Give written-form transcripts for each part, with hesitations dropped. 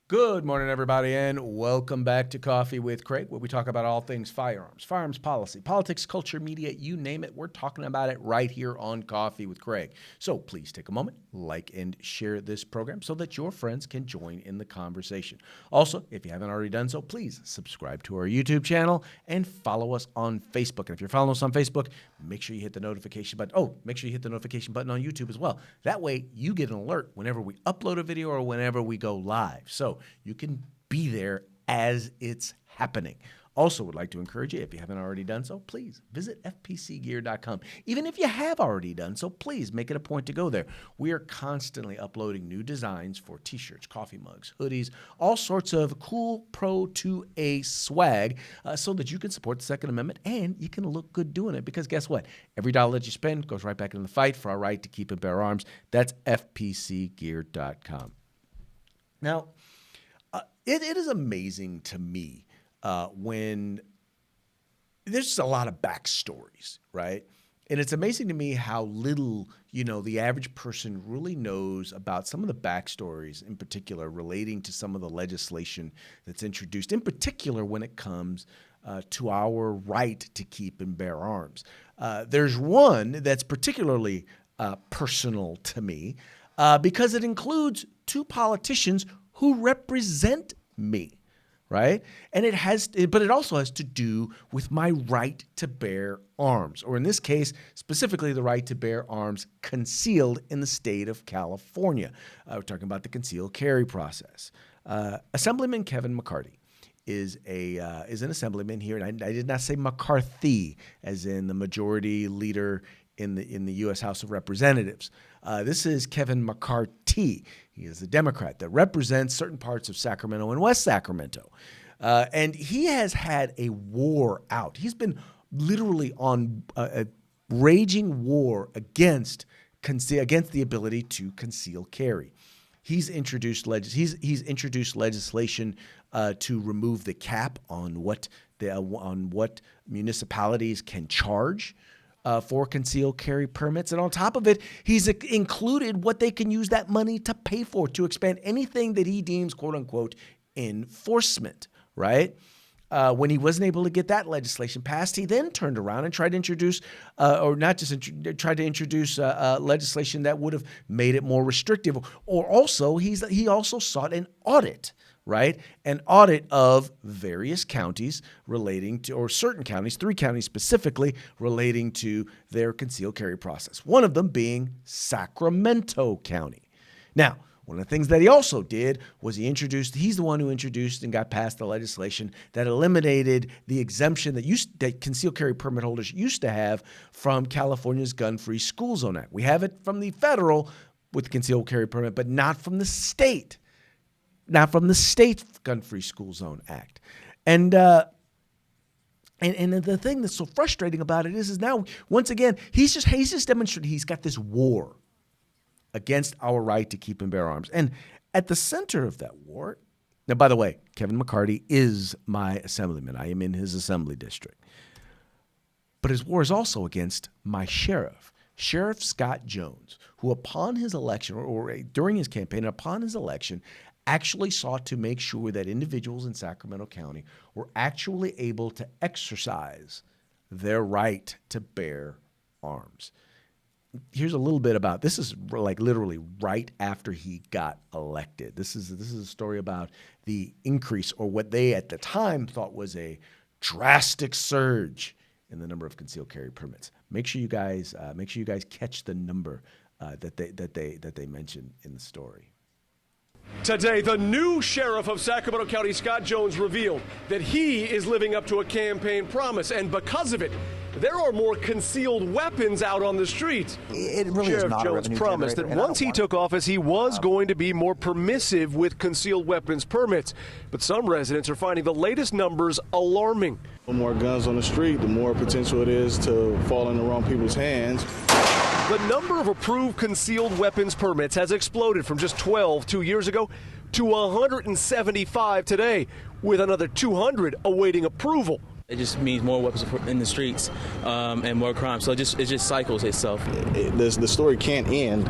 Good morning, everybody, and welcome back to Coffee with Craig, where we talk about all things firearms, firearms policy, politics, culture, media, you name it. We're talking about it right here on Coffee with Craig. So please take a moment, like and share this program so that your friends can join in the conversation. Also, if you haven't already done so, please subscribe to our YouTube channel and follow us on Facebook. And if you're following us on Facebook, make sure you hit the notification button. Oh, make sure you hit the notification button on YouTube as well. That way, you get an alert whenever we upload a video or whenever we go live. So you can be there as it's happening. Also would like to encourage you, if you haven't already done so, please visit fpcgear.com. Even if you have already done so, please make it a point to go there. We are constantly uploading new designs for t-shirts, coffee mugs, hoodies, all sorts of cool Pro 2A swag so that you can support the Second Amendment and you can look good doing it. Because guess what? Every dollar that you spend goes right back in the fight for our right to keep and bear arms. That's fpcgear.com. Now, it is amazing to me when there's just a lot of backstories, right? And it's amazing to me how little, the average person really knows about some of the backstories in particular relating to some of the legislation that's introduced, in particular when it comes to our right to keep and bear arms. There's one that's particularly personal to me because it includes two politicians who represent me, right? And but it also has to do with my right to bear arms, or in this case, specifically the right to bear arms concealed in the state of California. We're talking about the concealed carry process. Assemblyman Kevin McCarty is an assemblyman here, and I did not say McCarthy as in the majority leader in the U.S. House of Representatives. This is Kevin McCarty. He is a Democrat that represents certain parts of Sacramento and West Sacramento. And he has had a war out. He's been literally on a raging war against the ability to conceal carry. He's introduced legislation to remove the cap on what municipalities can charge for concealed carry permits. And on top of it, he's included what they can use that money to pay for, to expand anything that he deems, quote unquote, enforcement, right? When he wasn't able to get that legislation passed, he then turned around and tried to introduce, legislation that would have made it more restrictive. Or also, he also sought an audit, right? An audit of various counties relating to, or certain counties, 3 counties specifically, relating to their concealed carry process. One of them being Sacramento County. Now, one of the things that he also did was he's the one who introduced and got passed the legislation that eliminated the exemption that concealed carry permit holders used to have from California's Gun-Free School Zone Act. We have it from the federal with the concealed carry permit, but not from the state. Not from the state Gun-Free School Zone Act. And the thing that's so frustrating about it is now, once again, he's just demonstrated he's got this war against our right to keep and bear arms. And at the center of that war, now, by the way, Kevin McCarty is my assemblyman. I am in his assembly district. But his war is also against my sheriff, Sheriff Scott Jones, who upon his election, or during his campaign, upon his election, actually sought to make sure that individuals in Sacramento County were actually able to exercise their right to bear arms. Here's a little bit about this. Is like literally right after he got elected. This is a story about the increase, or what they at the time thought was a drastic surge in the number of concealed carry permits. Make sure you guys catch the number that they mentioned in the story. Today, the new sheriff of Sacramento County, Scott Jones, revealed that he is living up to a campaign promise, and because of it, there are more concealed weapons out on the streets. It really Sheriff is not Jones promised that once he took office, he was going to be more permissive with concealed weapons permits. But some residents are finding the latest numbers alarming. The more guns on the street, the more potential it is to fall in the wrong people's hands. The number of approved concealed weapons permits has exploded from just 12 2 years ago to 175 today, with another 200 awaiting approval. It just means more weapons in the streets and more crime. So it just cycles itself. The story can't end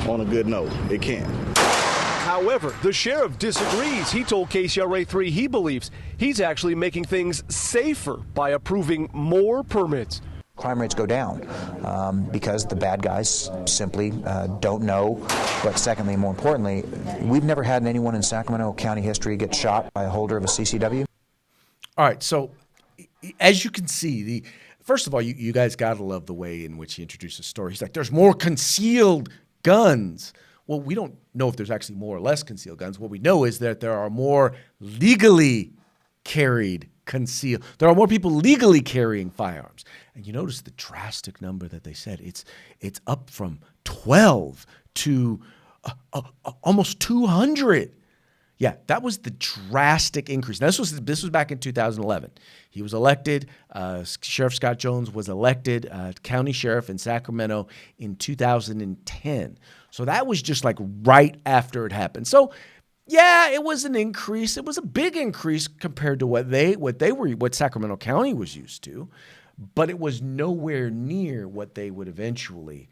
on a good note. It can't. However, the sheriff disagrees. He told KCRA3 he believes he's actually making things safer by approving more permits. Crime rates go down because the bad guys simply don't know. But secondly, more importantly, we've never had anyone in Sacramento County history get shot by a holder of a CCW. All right, so as you can see, first of all, you guys got to love the way in which he introduced the story. He's like, there's more concealed guns. Well, we don't know if there's actually more or less concealed guns. What we know is that there are more legally carried concealed. There are more people legally carrying firearms. And you notice the drastic number that they said. It's up from 12 to almost 200. Yeah, that was the drastic increase. Now, this was back in 2011. He was elected. Sheriff Scott Jones was elected county sheriff in Sacramento in 2010. So that was just like right after it happened. So, yeah, it was an increase. It was a big increase compared to what Sacramento County was used to, but it was nowhere near what they would eventually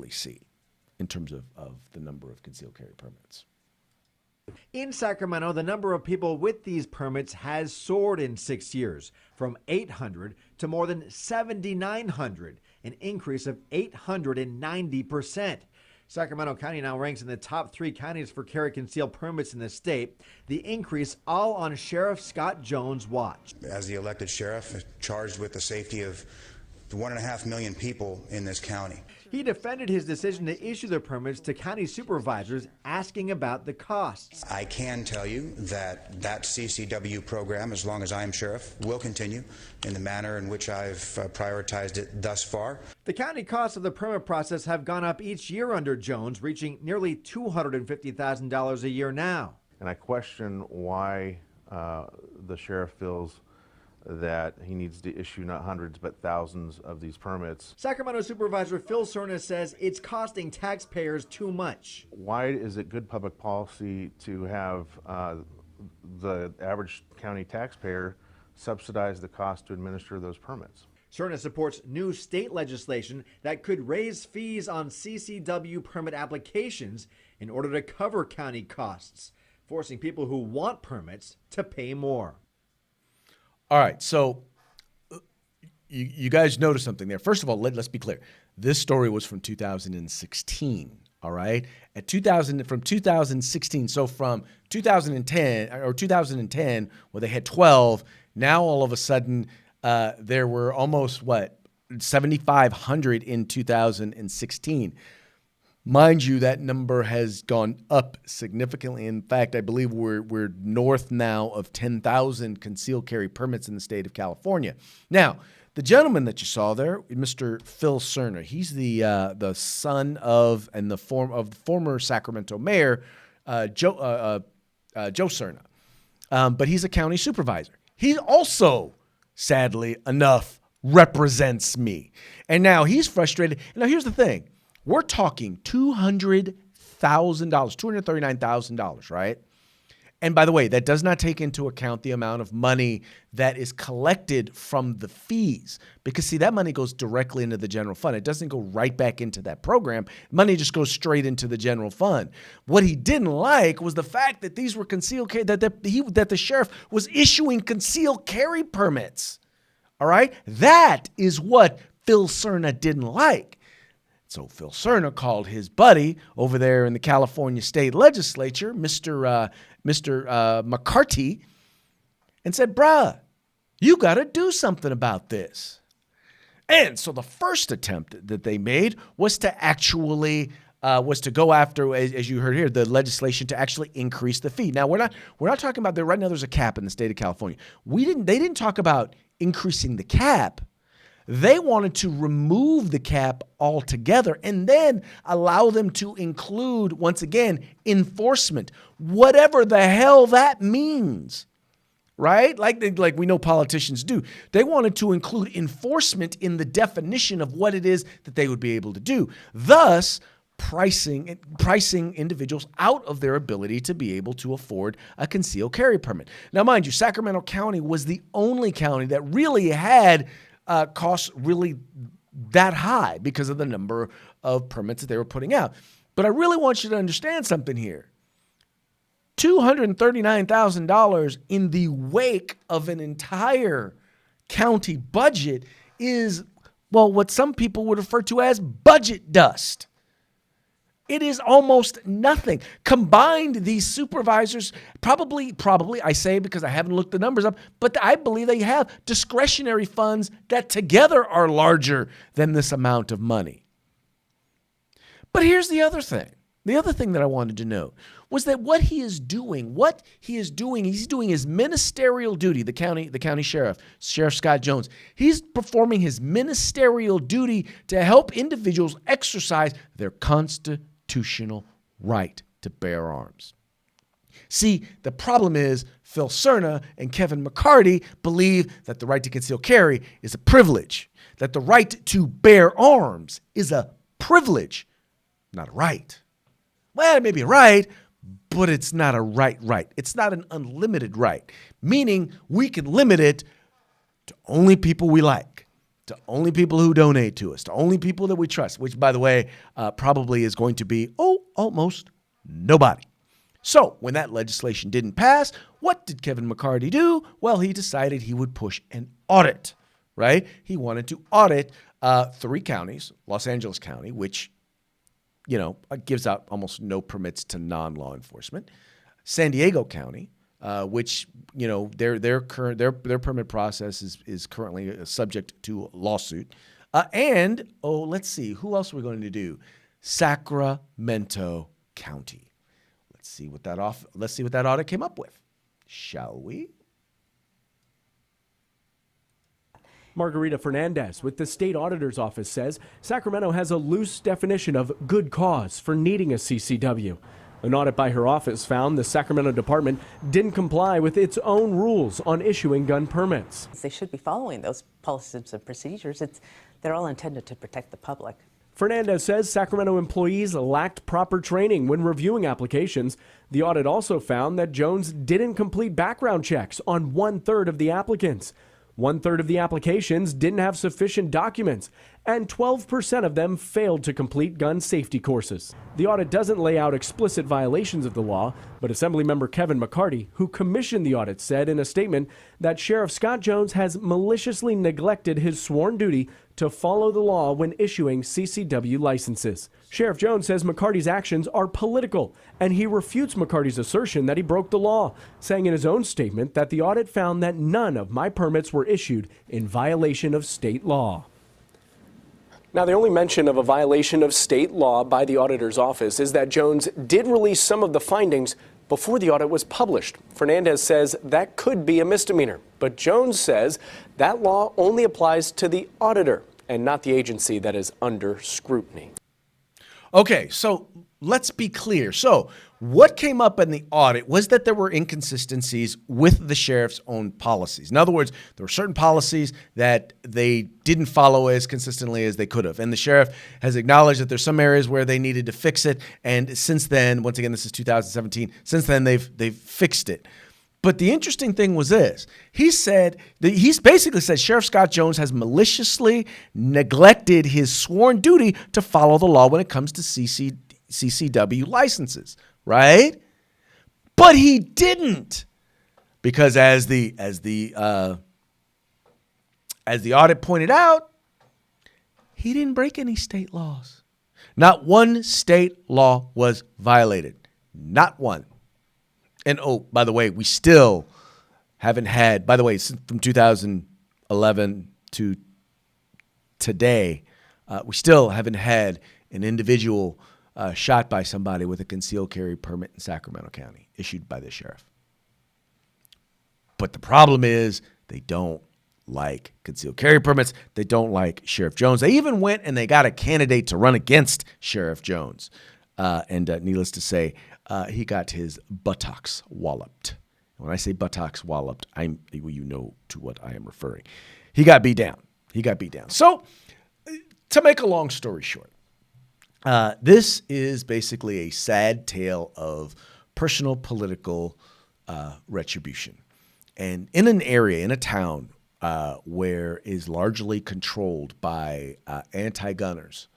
see in terms of the number of concealed carry permits. In Sacramento, the number of people with these permits has soared in 6 years, from 800 to more than 7,900, an increase of 890%. Sacramento County now ranks in the top 3 counties for carry concealed permits in the state. The increase all on Sheriff Scott Jones' watch. As the elected sheriff charged with the safety of 1.5 million people in this county. He defended his decision to issue the permits to county supervisors, asking about the costs. I can tell you that CCW program, as long as I am sheriff, will continue in the manner in which I've prioritized it thus far. The county costs of the permit process have gone up each year under Jones, reaching nearly $250,000 a year now. And I question why the sheriff feels that he needs to issue not hundreds but thousands of these permits. Sacramento Supervisor Phil Cerna says it's costing taxpayers too much. Why is it good public policy to have the average county taxpayer subsidize the cost to administer those permits? Cerna supports new state legislation that could raise fees on CCW permit applications in order to cover county costs, forcing people who want permits to pay more. All right, so you guys noticed something there. First of all, let's be clear. This story was from 2016, all right? From 2016, so from 2010, where they had 12, now all of a sudden there were almost, 7,500 in 2016. Mind you, that number has gone up significantly. In fact, I believe we're north now of 10,000 concealed carry permits in the state of California. Now, the gentleman that you saw there, Mr. Phil Cerna, he's the son of and the former Sacramento mayor Joe Cerna, but he's a county supervisor. He also, sadly enough, represents me, and now he's frustrated. Now, here's the thing. We're talking $200,000, $239,000, right? And by the way, that does not take into account the amount of money that is collected from the fees. Because, see, that money goes directly into the general fund. It doesn't go right back into that program. Money just goes straight into the general fund. What he didn't like was the fact that these were concealed carry, that the sheriff was issuing concealed carry permits. All right? That is what Phil Cerna didn't like. So Phil Cerna called his buddy over there in the California state legislature, Mr. McCarty, and said, bruh, you got to do something about this. And so the first attempt that they made was to actually go after, as you heard here, the legislation to actually increase the fee. Now, we're not talking about right now there's a cap in the state of California. They didn't talk about increasing the cap. They wanted to remove the cap altogether and then allow them to include, once again, enforcement, whatever the hell that means, right? Like we know politicians do. They wanted to include enforcement in the definition of what it is that they would be able to do. Thus, pricing individuals out of their ability to be able to afford a concealed carry permit. Now, mind you, Sacramento County was the only county that really had costs really that high because of the number of permits that they were putting out. But I really want you to understand something here. $239,000 in the wake of an entire county budget is, well, what some people would refer to as budget dust. It is almost nothing. Combined, these supervisors probably, I say because I haven't looked the numbers up, but I believe they have discretionary funds that together are larger than this amount of money. But here's the other thing. The other thing that I wanted to know was that he's doing his ministerial duty, the county sheriff, Sheriff Scott Jones. He's performing his ministerial duty to help individuals exercise their constitutional right to bear arms. See, the problem is Phil Cerna and Kevin McCarty believe that the right to conceal carry is a privilege, that the right to bear arms is a privilege, not a right. Well, it may be a right, but it's not a right. It's not an unlimited right, meaning we can limit it to only people we like, to only people who donate to us, to only people that we trust, which, by the way, probably is going to be, almost nobody. So when that legislation didn't pass, what did Kevin McCarty do? Well, he decided he would push an audit, right? He wanted to audit 3 counties, Los Angeles County, which gives out almost no permits to non-law enforcement. San Diego County, which their permit process is currently subject to a lawsuit. And let's see, who else are we going to do? Sacramento County. Let's see what that audit came up with, shall we? Margarita Fernandez with the state auditor's office says Sacramento has a loose definition of good cause for needing a CCW. An audit by her office found the Sacramento department didn't comply with its own rules on issuing gun permits. They should be following those policies and procedures. They're all intended to protect the public. Fernandez says Sacramento employees lacked proper training when reviewing applications. The audit also found that Jones didn't complete background checks on 1/3 of the applicants. 1/3 of the applications didn't have sufficient documents, and 12% of them failed to complete gun safety courses. The audit doesn't lay out explicit violations of the law, but Assemblymember Kevin McCarty, who commissioned the audit, said in a statement that Sheriff Scott Jones has maliciously neglected his sworn duty to follow the law when issuing CCW licenses. Sheriff Jones says McCarty's actions are political, and he refutes McCarty's assertion that he broke the law, saying in his own statement that the audit found that none of my permits were issued in violation of state law. Now, the only mention of a violation of state law by the auditor's office is that Jones did release some of the findings before the audit was published. Fernandez says that could be a misdemeanor, but Jones says that law only applies to the auditor and not the agency that is under scrutiny. Okay, so let's be clear. So what came up in the audit was that there were inconsistencies with the sheriff's own policies. In other words, there were certain policies that they didn't follow as consistently as they could have. And the sheriff has acknowledged that there's some areas where they needed to fix it. And since then, once again, this is 2017, since then they've fixed it. But the interesting thing was this. He's basically said Sheriff Scott Jones has maliciously neglected his sworn duty to follow the law when it comes to CCW licenses, right? But he didn't, because as the audit pointed out, he didn't break any state laws. Not one state law was violated. Not one. And by the way, we still haven't had, from 2011 to today, we still haven't had an individual shot by somebody with a concealed carry permit in Sacramento County issued by the sheriff. But the problem is they don't like concealed carry permits. They don't like Sheriff Jones. They even went and they got a candidate to run against Sheriff Jones. And needless to say, he got his buttocks walloped. When I say buttocks walloped, you know to what I am referring. He got beat down. So, to make a long story short, This is basically a sad tale of personal political retribution. And in an area, in a town where is largely controlled by anti-gunners,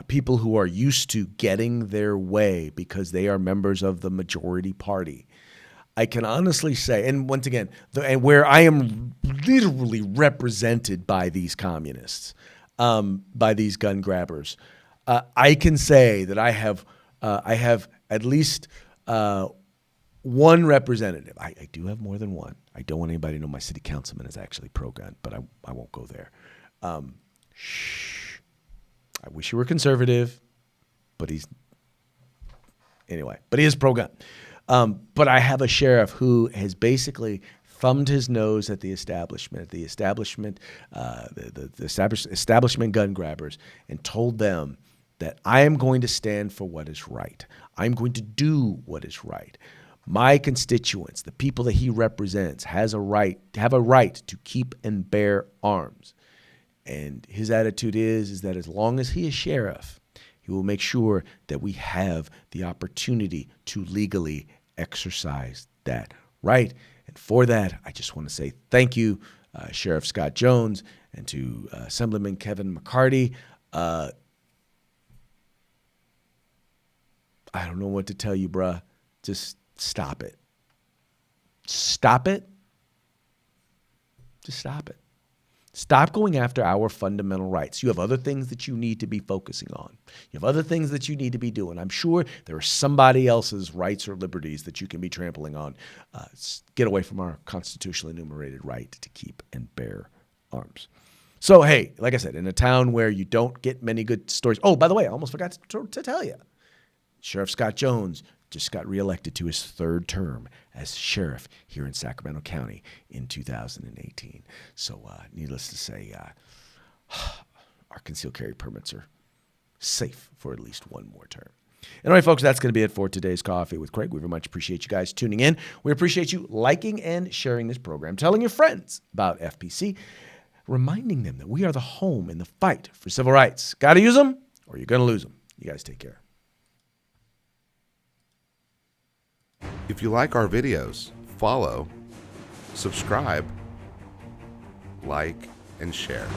people who are used to getting their way because they are members of the majority party, I can honestly say, and once again, and where I am literally represented by these communists, by these gun grabbers, I can say that I have at least one representative. I do have more than one. I don't want anybody to know my city councilman is actually pro-gun, but I won't go there. Shh. I wish he were conservative, but he's anyway. But he is pro-gun. But I have a sheriff who has basically thumbed his nose at the establishment, the establishment gun grabbers, and told them that I am going to stand for what is right. I'm going to do what is right. My constituents, the people that he represents, have a right to keep and bear arms. And his attitude is that as long as he is sheriff, he will make sure that we have the opportunity to legally exercise that right. And for that, I just want to say thank you, Sheriff Scott Jones, and to Assemblyman Kevin McCarty. I don't know what to tell you, bruh. Just stop it. Stop it. Just stop it. Stop going after our fundamental rights. You have other things that you need to be focusing on. You have other things that you need to be doing. I'm sure there are somebody else's rights or liberties that you can be trampling on. Get away from our constitutionally enumerated right to keep and bear arms. So, hey, like I said, in a town where you don't get many good stories. Oh, by the way, I almost forgot to tell you. Sheriff Scott Jones just got reelected to his third term as sheriff here in Sacramento County in 2018. So needless to say, our concealed carry permits are safe for at least one more term. Anyway, folks, that's going to be it for today's Coffee with Craig. We very much appreciate you guys tuning in. We appreciate you liking and sharing this program, telling your friends about FPC, reminding them that we are the home in the fight for civil rights. Got to use them or you're going to lose them. You guys take care. If you like our videos, follow, subscribe, like, and share.